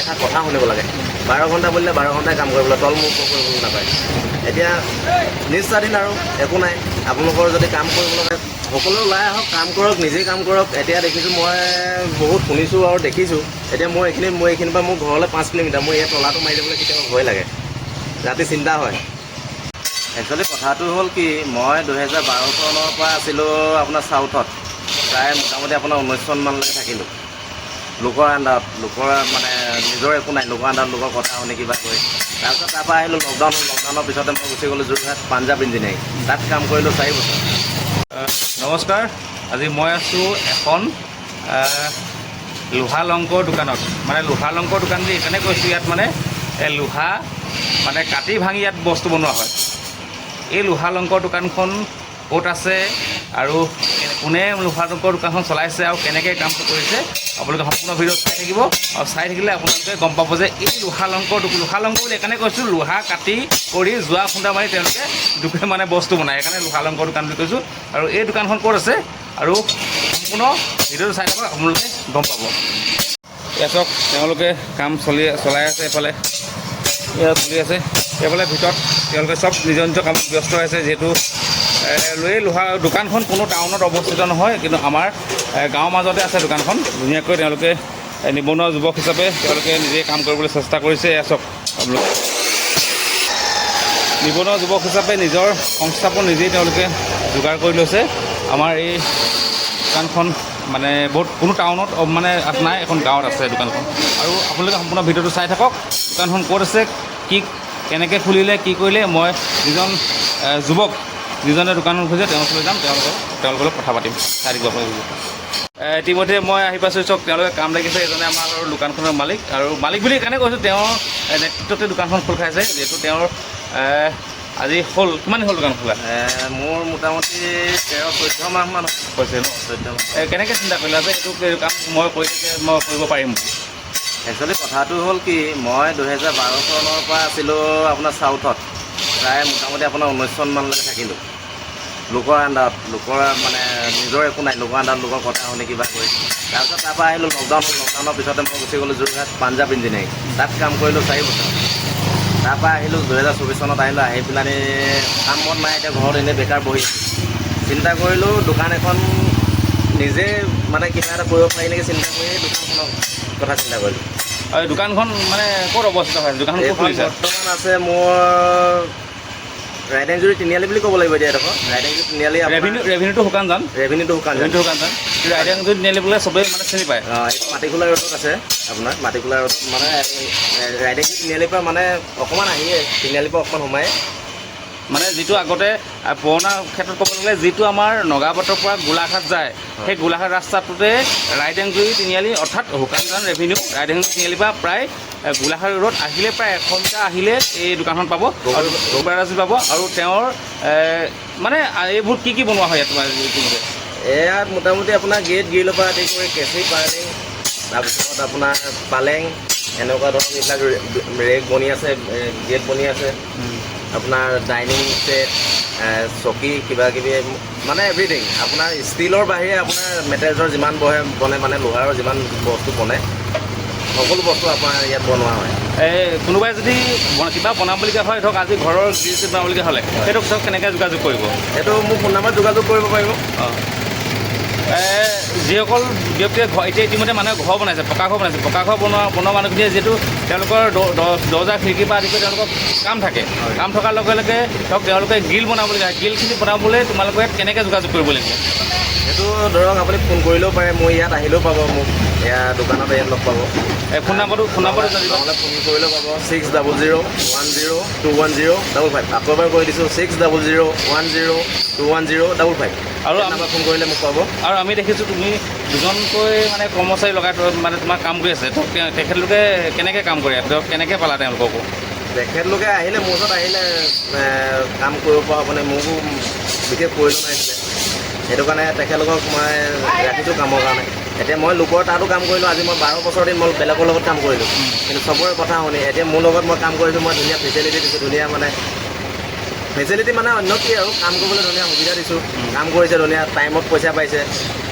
এষাৰ কথা শুনিব লাগে। 12 ঘণ্টা বুলিলে 12 ঘণ্টাই কাম কৰিবলৈ, তল মূল কৰিবলৈ নাপায়। এতিয়া নিজ স্বাধীন আৰু একো নাই। আপোনালোকৰ যদি কাম কৰিবলৈ সকলো ওলাই আহক, কাম কৰক, নিজেই কাম কৰক। এতিয়া দেখিছোঁ, মই বহুত শুনিছোঁ আৰু দেখিছোঁ। এতিয়া মই এইখিনিৰ পৰা মোৰ ঘৰলৈ 5 কিলোমিটাৰ। মই ইয়াত তলাটো মাৰি দিবলৈ কেতিয়াবা ভয় লাগে, ৰাতি চিন্তা হয়। একচুৱেলি কথাটো হ'ল কি, মই 2012 চনৰ পৰা আছিলোঁ আপোনাৰ চাউথত, প্ৰায় মোটামুটি আপোনাৰ 19 চনমানলৈকে থাকিলোঁ লোকৰ আণ্ডাৰত। লোকৰ মানে নিজৰ একো নাই, লোকৰ আণ্ডাৰত লোকৰ কথা শুনি কিবা কৰি। তাৰপিছত তাৰপৰা আহিলোঁ লকডাউনৰ পিছতে মই গুচি গ'লোঁ যোৰহাট পাঞ্জাৱ ইঞ্জিনিয়াৰিং, তাত কাম কৰিলোঁ 4 বছৰ। নমস্কাৰ, আজি মই আছোঁ এখন লোহা লংকৰ দোকানত। মানে লোহা লংকৰ দোকান যে এইকাৰণে কৈছোঁ, ইয়াত মানে লোহা মানে কাটি ভাঙি ইয়াত বস্তু বনোৱা হয়। এই লোহা লংকৰ দোকানখন ক'ত আছে আৰু কোনে লোহা লংকৰ দোকানখন চলাইছে আৰু কেনেকৈ কামটো কৰিছে, আপোনালোকে সম্পূৰ্ণ ভিডিঅ' চাই থাকিব। আৰু চাই থাকিলে আপোনালোকে গম পাব যে এই লোহা লংকৰ বুলি এইকাৰণে কৈছোঁ, লোহা কাটি কৰি যোৱা খুন্দা মাৰি তেওঁলোকে মানে বস্তু বনায়, সেইকাৰণে লোহা লংকৰ দোকান বুলি কৈছোঁ। আৰু এই দোকানখন ক'ত আছে আৰু সম্পূৰ্ণ ভিডিঅ'টো চাই থাকক, আপোনালোকে গম পাব। ইয়াত চাওক, তেওঁলোকে কাম চলাই আছে। এইফালে ইয়াত চলি আছে, এইফালে ভিতৰত তেওঁলোকে চব নিজৰ নিজৰ কামত ব্যস্ত আছে। যিহেতু এই লোহা দোকানখন কোনো টাউনত অৱস্থিত নহয়, কিন্তু আমাৰ গাঁৱৰ মাজতে আছে দোকানখন। ধুনীয়াকৈ তেওঁলোকে নিবনুৱা যুৱক হিচাপে তেওঁলোকে নিজে কাম কৰিবলৈ চেষ্টা কৰিছে। এয়া চাওক, আপোনালোকে নিবনুৱা যুৱক হিচাপে নিজৰ সংস্থাপন নিজেই তেওঁলোকে যোগাৰ কৰি লৈছে। আমাৰ এই দোকানখন মানে কোনো টাউনত মানে নাই, এখন গাঁৱত আছে দোকানখন। আৰু আপোনালোকে সম্পূৰ্ণ ভিডিঅ'টো চাই থাকক। দোকানখন ক'ত আছে, কেনেকৈ খুলিলে, কি কৰিলে, মই যিজন যুৱক যিজনে দোকানত খুলিছে তেওঁৰ ওচৰলৈ যাম, তেওঁলোকৰ লগত কথা পাতিম। চাই দিব আপোনালোকে। ইতিমধ্যে মই আহি পাইছোঁ, চাওক তেওঁলোকে কাম লাগিছে। এজনে আমাৰ দোকানখনৰ মালিক, আৰু মালিক বুলি সেইকাৰণে কৈছোঁ, তেওঁৰ নেতৃত্বতে দোকানখন খোল খাইছে। যিহেতু তেওঁৰ আজি কিমান হ'ল দোকান খোলা? মোৰ মোটামুটি 13-14 মাহমান হৈছে ন। 14 মাহ। কেনেকৈ চিন্তা কৰিলা যে এইটো কাম মই কৰিব পাৰিম? একচুৱেলি কথাটো হ'ল কি, মই 2012 চনৰ পৰা আছিলোঁ আপোনাৰ চাউথত, প্ৰায় মোটামুটি আপোনাৰ 19 চনমানলৈকে থাকিলোঁ লোকৰ আণ্ডাৰত। লোকৰ মানে নিজৰ একো নাই, লোকৰ আণ্ডাৰত লোকৰ কথা শুনি কিবা কৰি। তাৰপিছত তাৰপৰা আহিলোঁ লকডাউনৰ পিছতে মই গুচি গ'লোঁ যোৰহাট পাঞ্জাৱ ইঞ্জিনিয়াৰিং, তাত কাম কৰিলোঁ 4 বছৰ। তাৰপৰা আহিলোঁ 2024 চনত আহিলোঁ। আহি পেলানি কাম বন নাই, এতিয়া ঘৰত এনেই বেকাৰ বহি চিন্তা কৰিলোঁ দোকান এখন নিজে মানে কিবা এটা কৰিব পাৰি নেকি চিন্তা কৰি দোকানখনৰ কথা চিন্তা কৰিলোঁ। আৰু দোকানখন মানে ক'ত অৱস্থিত হয়? দোকানখন ক'ত খুলিছে? বৰ্তমান আছে মোৰ ৰাইডেংজুৰি তিনিআলি বুলি ক'ব লাগিব। এতিয়া এডোখৰ ৰাইডেংজুৰি তিনিআলি, ৰেভিনিউটো শুকানজান। ৰেভিনিউটো শুকানজান। ৰাইডেংজুৰি তিনিআলি বোলে চবেই মানে চিনি পায়। এইটো মাটিখোলা ৰোডত আছে আপোনাৰ। মাটিখোলা ৰোডত মানে ৰাইডেংজুৰি তিনিআলিৰ পৰা মানে অকণমান আহিয়ে তিনিআলিৰ পৰা অকণমান সোমাই, মানে যিটো আগতে পুৰণা ক্ষেত্ৰত ক'ব গ'লে যিটো আমাৰ নগাবাটৰ পৰা গোলাঘাট যায়, সেই গোলাঘাট ৰাস্তাটোতে ৰাইডেংজুৰি তিনিআলি, অৰ্থাৎ শুকানজান ৰেভিনিউ ৰাইডেংজুৰি তিনিআলিৰ পৰা প্ৰায় গোলাঘাট ৰোড আহিলে প্ৰায় 1 ঘণ্টা আহিলে এই দোকানখন পাব, গোবৰাজী পাব। আৰু তেওঁৰ মানে এইবোৰ কি বনোৱা হয় ইয়াত তোমাৰ ইতিমধ্যে? ইয়াত মোটামুটি আপোনাৰ গ্ৰিলৰ পৰা আদি কৰি কেঁচি পাৰ্লিং, তাৰপিছত আপোনাৰ পালেং, এনেকুৱা ধৰণৰ এইবিলাক ৰেক বনি আছে, গেট বনি আছে, আপোনাৰ ডাইনিং ছেট, চকী, কিবাকিবি মানে এভৰিথিং। আপোনাৰ ষ্টীলৰ বাহিৰে আপোনাৰ মেটেৰিয়েলছৰ যিমান বনে মানে লোহাৰৰ যিমান বস্তু বনে, সকলো বস্তু আপোনাৰ ইয়াত বনোৱা হয়। কোনোবাই যদি কিবা বনাবলগীয়া হয়, ধৰক আজি ঘৰৰ গ্ৰিল চেট বনাবলগীয়া হ'লে সেইটো ধৰক কেনেকৈ যোগাযোগ কৰিব? সেইটো মোৰ ফোন নাম্বাৰত যোগাযোগ কৰিব পাৰিব। যিসকল ব্যক্তিয়ে এতিয়া ইতিমধ্যে মানুহে ঘৰ বনাইছে, পকা ঘৰ বনোৱা মানুহখিনিয়ে যিহেতু তেওঁলোকৰ দৰ্জা খিৰিকীৰ পৰা আদি কৰি তেওঁলোকৰ কাম থাকে, কাম থকাৰ লগে লগে ধৰক তেওঁলোকে গ্ৰিল বনাবলগীয়া হয়। গ্ৰিলখিনি বনাবলৈ তোমালোকে ইয়াত কেনেকৈ যোগাযোগ কৰিবলগীয়া? সেইটো ধৰক আপুনি ফোন কৰিলেও পাৰে, মই ইয়াত আহিলেও পাব, মোক ইয়াত দোকানত ইয়াত লগ পাব। ফোন নাম্বাৰটো জানিব। ফোন কৰিলেও পাব 6001021055। আকৌ এবাৰ কৈ দিছোঁ 6001021055। আৰু ফোন কৰিলে মোক পাব। আৰু আমি দেখিছোঁ তুমি দুজনকৈ মানে কৰ্মচাৰী লগাই মানে তোমাৰ কাম কৰি আছে, তো তেখেতলোকে কেনেকৈ কাম কৰে, কেনেকৈ পালা তেওঁলোককো? তেখেতলোকে আহিলে মোৰ ওচৰত আহিলে কাম কৰিব পৰা মানে মোকো বিশেষ প্ৰয়োজন আহিছিলে, সেইটো কাৰণে তেখেতলোকক মই ৰাখিছোঁ কামৰ কাৰণে। এতিয়া মই লোকৰ তাতো কাম কৰিলোঁ, আজি মই 12 বছৰ দিন মই বেলেগৰ লগত কাম কৰিলোঁ, কিন্তু চবৰে কথা শুনি এতিয়া মোৰ লগত মই কাম কৰিছোঁ। মই ধুনীয়া ফেচিলিটি দিছোঁ, ধুনীয়া মানে ফেচিলিটি মানে অন্য কি আৰু কাম কৰিবলৈ ধুনীয়া সুবিধা দিছোঁ। কাম কৰিছে ধুনীয়া, টাইমত পইচা পাইছে,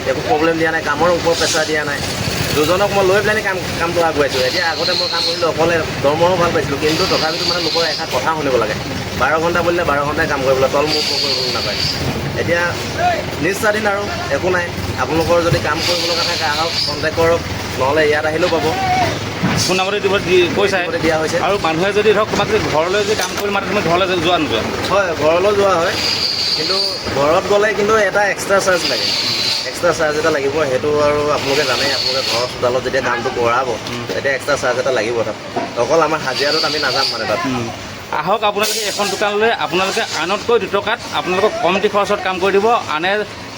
একো প্ৰব্লেম দিয়া নাই, কামৰ ওপৰত প্ৰেছাৰ দিয়া নাই। দুজনক মই লৈ পেলাই কামটো আগুৱাইছোঁ। এতিয়া আগতে মই কাম কৰিলোঁ অকলে, দৰমহাও ভাল পাইছিলোঁ, কিন্তু তথাপিতো মানে লোকৰ এষাৰ কথা শুনিব লাগে। 12 ঘণ্টা বুলিলে 12 ঘণ্টাই কাম কৰিবলৈ, তল মূৰ কৰিবলৈ নাপায়। এতিয়া নিজ স্বাধীন আৰু একো নাই। আপোনালোকৰ যদি কাম কৰিব লগা থাকে আহক, কণ্টেক্ট কৰক, নহ'লে ইয়াত আহিলেও পাব। ফোন নাম্বাৰটো দিব কৈছা দিয়া হৈছে। আৰু মানুহে যদি ধৰক তোমাক যদি ঘৰলৈ যদি কাম কৰি মাতে তুমি ঘৰলৈ যোৱা নোযোৱা? হয়, ঘৰলৈ যোৱা হয়, কিন্তু ঘৰত গ'লে কিন্তু এটা এক্সট্ৰা চাৰ্জ লাগে। এক্সট্ৰা চাৰ্জ এটা লাগিব, সেইটো আৰু আপোনালোকে জানেই। আপোনালোকে ঘৰৰ চোতালত যেতিয়া কামটো কৰাব তেতিয়া এক্সট্ৰা চাৰ্জ এটা লাগিব তাত। অকল আমাৰ হাজিৰাটোত আমি নাযাম মানে তাত। আহক আপোনালোকে এখন দোকানলৈ, আপোনালোকে আনতকৈ 2 টকাত আপোনালোকক কমটি খৰচত কাম কৰি দিব। আনে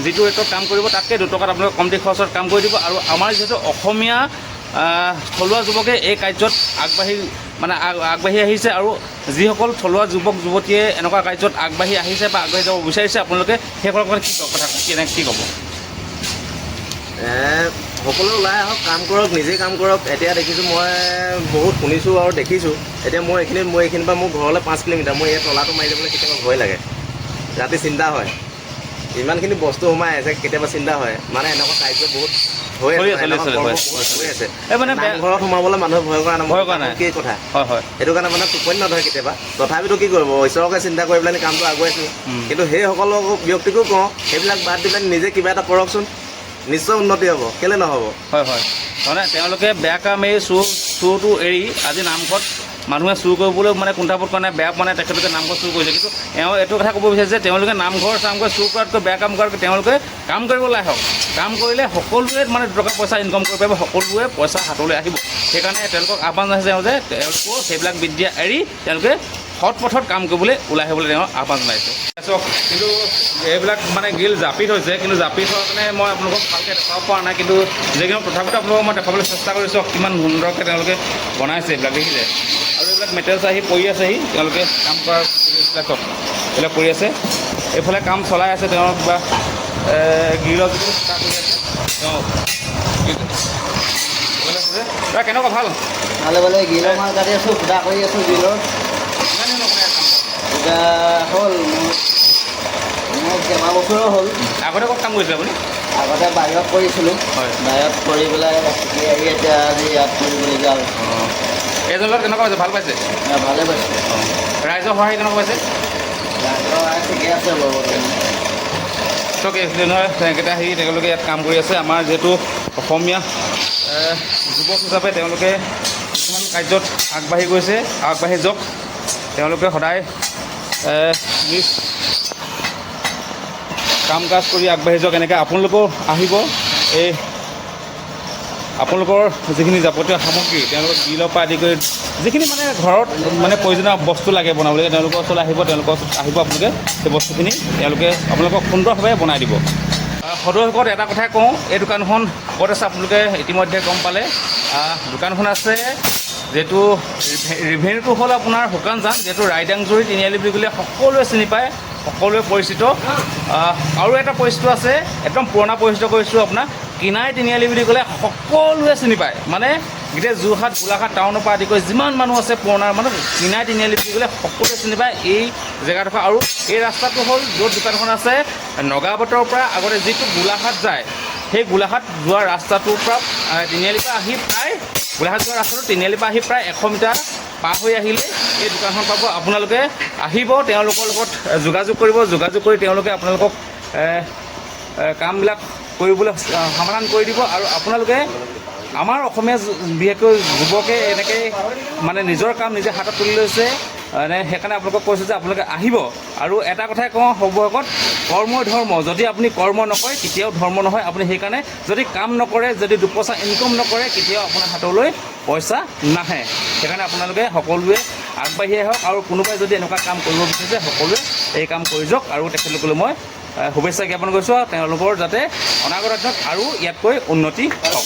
যিটো ৰেটত কাম কৰিব তাতকৈ 2 টকাত আপোনালোকে কমটি খৰচত কাম কৰি দিব। আৰু আমাৰ যিহেতু অসমীয়া থলুৱা যুৱকে এই কাৰ্যত আগবাঢ়ি আহিছে, আৰু যিসকল থলুৱা যুৱক যুৱতীয়ে এনেকুৱা কাৰ্যত আগবাঢ়ি আহিছে বা আগবাঢ়ি যাব বিচাৰিছে, আপোনালোকে সেইসকলৰ কথা কি ক'ব? সকলো ওলাই আহক, কাম কৰক, নিজেই কাম কৰক। এতিয়া দেখিছোঁ, মই বহুত শুনিছোঁ আৰু দেখিছোঁ। এতিয়া মই এইখিনিৰ পৰা মোৰ ঘৰলৈ 5 কিলোমিটাৰ। মই এই তলাটো মাৰি যাবলৈ কেতিয়াবা ভয় লাগে, ৰাতি চিন্তা হয়। ইমানখিনি বস্তু সোমাই আছে, কেতিয়াবা চিন্তা হয়। মানে এনেকুৱা কাৰ্য বহুত হৈ আছে। মানে ঘৰত সোমাবলৈ মানুহে ভয় কৰা নাই, কি কথা। সেইটো কাৰণে মানে টোপনি নধৰে কেতিয়াবা। তথাপিতো কি কৰিব, ঈশ্বৰকে চিন্তা কৰি পেলাই কামটো আগুৱাইছোঁ। কিন্তু সেইসকল ব্যক্তিকো কওঁ, সেইবিলাক বাদ দি পেলাই নিজে কিবা এটা কৰকচোন, নিশ্চয় উন্নতি হ'ব, কেলৈ নহ'ব। মানে তেওঁলোকে বেয়া কাম এই চুৰটো এৰি আজি নামঘৰত মানুহে চুৰ কৰিবলৈ মানে কুণ্ঠাবোধ কৰা নাই, বেয়া পোৱা নাই, তেখেতলোকে নামঘৰ চুৰ কৰিছে। কিন্তু এওঁ এইটো কথা ক'ব বিচাৰিছে যে তেওঁলোকে নামঘৰ চুৰ কৰাতকৈ, বেয়া কাম কৰাতকৈ তেওঁলোকে কাম কৰিবলৈ আহক। কাম কৰিলে সকলোৱে মানে 2 টকা পইচা ইনকাম কৰিব পাৰিব, সকলোৱে পইচা হাতলৈ আহিব। সেইকাৰণে তেওঁলোকক আহ্বান জনাইছে যে তেওঁলোকেও সেইবিলাক বিদ্যা এৰি তেওঁলোকে সৎ পথত কাম কৰিবলৈ ওলাই আহিবলৈ তেওঁ আহ্বান জনাইছে। কিন্তু এইবিলাক মানে গ্ৰিল জাপি থৈছে, কিন্তু জাপি থোৱাৰ কাৰণে মই আপোনালোকক ভালকৈ দেখাব পৰা নাই। কিন্তু যিকোনো তথাপিতো আপোনালোকক মই দেখাবলৈ চেষ্টা কৰিছোঁ কিমান সুন্দৰকৈ তেওঁলোকে বনাইছে এইবিলাক, দেখিছে। আৰু এইবিলাক মেটেৰিয়েলছ আহি পৰি আছেহি, তেওঁলোকে কাম কৰাৰ এইবিলাক পৰি আছে। এইফালে কাম চলাই আছে, তেওঁ কিবা গ্ৰিলৰ যিটো ষ্টাৰ্ট কৰি আছে তেওঁ কেনেকুৱা ভাল ভালে গ্ৰিলৰ মাল কাটি আছোঁ, ফুটা কৰি আছোঁ গ্ৰিলৰ। এতিয়া হ'ল মোৰ কেইবাবছৰো হ'ল। আগতে ক'ত কাম কৰিছিলে আপুনি? আগতে বাহিৰত কৰিছিলোঁ, বাহিৰত কৰি পেলাই শিকি আহি এতিয়া আজি ইয়াত কৰিবলগীয়া হ'ল। এইজনৰ লগত কেনেকুৱা পাইছে? ভাল পাইছে? ভালে পাইছোঁ। ৰাইজৰ সহায় কেনেকুৱা পাইছে? ৰাইজৰ সহায় ঠিকে আছে বাৰু। চক এইফালে নহয়, সেইকেইটা আহি তেওঁলোকে ইয়াত কাম কৰি আছে। আমাৰ যিহেতু অসমীয়া যুৱক হিচাপে তেওঁলোকে কিছুমান কাৰ্যত আগবাঢ়ি গৈছে, আগবাঢ়ি যাওক। তেওঁলোকে সদায় নিজ কাম কাজ কৰি আগবাঢ়ি যাওক। এনেকৈ আপোনালোকেও আহিব। এই আপোনালোকৰ যিখিনি যাৱতীয় সামগ্ৰী, তেওঁলোকৰ গ্ৰিলৰ পৰা আদি কৰি যিখিনি মানে ঘৰত মানে প্ৰয়োজনীয় বস্তু লাগে বনাবলৈ, তেওঁলোকৰ ওচৰলৈ আহিব। তেওঁলোকৰ ওচৰত আহিব আপোনালোকে, সেই বস্তুখিনি তেওঁলোকে আপোনালোকক সুন্দৰভাৱে বনাই দিব। সদস্যসকল এটা কথাই কওঁ, এই দোকানখন ক'ত আছে আপোনালোকে ইতিমধ্যে গম পালে। দোকানখন আছে যিহেতু ৰিভেনিউটো হ'ল আপোনাৰ শুকানজান, যিহেতু ৰাইদাংজুৰি তিনিআলি বুলি ক'লে সকলোৱে চিনি পায়, সকলোৱে পৰিচিত। আৰু এটা পৰিচিত আছে, একদম পুৰণা পৰিচিত কৰিছোঁ আপোনাৰ কিনাই তিনিআলি বুলি ক'লে সকলোৱে চিনি পায়। মানে গোটেই যোৰহাট, গোলাঘাট টাউনৰ পৰা আদি কৰি যিমান মানুহ আছে পুৰণা মানুহ, কিনাই তিনিআলি বুলি ক'লে সকলোৱে চিনি পায় এই জেগাডোখৰ। আৰু এই ৰাস্তাটো হ'ল য'ত দোকানখন আছে, নগাবতৰ পৰা আগতে যিটো গোলাঘাট যায়, সেই গোলাঘাট যোৱা ৰাস্তাটোৰ পৰা তিনিআলিৰ পৰা আহি প্ৰায় গোলাঘাট যোৱা ৰাস্তাটো তিনিআলিৰ পৰা আহি প্ৰায় 100 মিটাৰ পাৰ হৈ আহিলে এই দোকানখন পাব। আপোনালোকে আহিব, তেওঁলোকৰ লগত যোগাযোগ কৰিব, যোগাযোগ কৰি তেওঁলোকে আপোনালোকক কামবিলাক কৰিবলৈ সমাধান কৰি দিব। আৰু আপোনালোকে আমাৰ অসমীয়া বিশেষকৈ যুৱকে এনেকৈ মানে নিজৰ কাম নিজে হাতত তুলি লৈছে, সেইকাৰণে আপোনালোকক কৈছোঁ যে আপোনালোকে আহিব। আৰু এটা কথাই কওঁ সৰ্বশেষত, কৰ্মই ধৰ্ম। যদি আপুনি কৰ্ম নকৰে কেতিয়াও ধৰ্ম নহয়। আপুনি সেইকাৰণে যদি কাম নকৰে, যদি 2 পইচা ইনকম নকৰে, কেতিয়াও আপোনাৰ হাতলৈ পইচা নাহে। সেইকাৰণে আপোনালোকে সকলোৱে আগবাঢ়ি আহক। আৰু কোনোবাই যদি এনেকুৱা কাম কৰিব বিচাৰিছে, সকলোৱে এই কাম কৰি যাওক। আৰু তেখেতলোকলৈ মই শুভেচ্ছা জ্ঞাপন কৰিছোঁ, তেওঁলোকৰ যাতে অনাগত দিনত আৰু ইয়াতকৈ উন্নতি হওক।